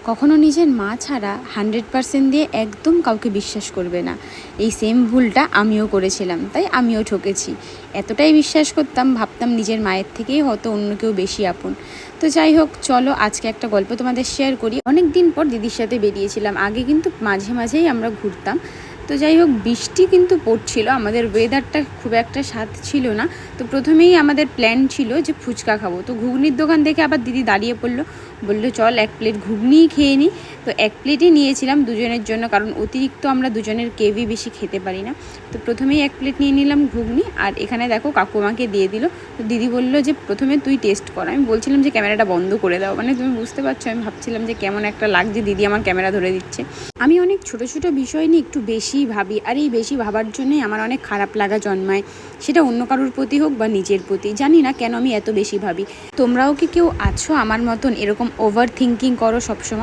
কখনো নিজের মা ছাড়া 100% দিয়ে একদম কাউকে বিশ্বাস করবে না। এই সেম ভুলটা আমিও করেছিলাম, তাই আমিও ঠকেছি। এতটাই বিশ্বাস করতাম, ভাবতাম নিজের মায়ের থেকেই হয়তো অন্য কেউ বেশি আপন। তো যাই হোক, চলো আজকে একটা গল্প তোমাদের শেয়ার করি। অনেক দিন পর দিদির সাথে বেরিয়েছিলাম। আগে কিন্তু মাঝে মাঝেই আমরা ঘুরতাম। তো যাই হোক, বৃষ্টি কিন্তু পড়ছিল, আমাদের ওয়েদারটা খুব একটা স্বাদ ছিল না। তো প্রথমেই আমাদের প্ল্যান ছিল যে ফুচকা খাবো। তো ঘুগনির দোকান দেখে আবার দিদি দাঁড়িয়ে পড়লো, বললো চল এক প্লেট ঘুগনিই খেয়ে নিই। তো এক প্লেটই নিয়েছিলাম দুজনের জন্য, কারণ অতিরিক্ত আমরা দুজনের কেউই বেশি খেতে পারি না। তো প্রথমেই এক প্লেট নিয়ে নিলাম ঘুগনি, আর এখানে দেখো কাকু আমাকে দিয়ে দিল। তো দিদি বললো যে প্রথমে তুই টেস্ট কর। আমি বলছিলাম যে ক্যামেরাটা বন্ধ করে দাও, মানে তুমি বুঝতে পারছো আমি ভাবছিলাম যে কেমন একটা লাগছে, দিদি আমার ক্যামেরা ধরে দিচ্ছে। আমি অনেক ছোট ছোট বিষয় নিয়ে একটু বেশি ভাবি, আর এই বেশি ভাবার জন্যই আমার অনেক খারাপ লাগা জন্মায়, সেটা অন্য কারোর প্রতি হোক বা নিজের প্রতি। জানি না কেন আমি এত বেশি ভাবি। তোমরাও কি কেউ আছো আমার মতন এরকম ওভার থিঙ্কিং করো সবসময়?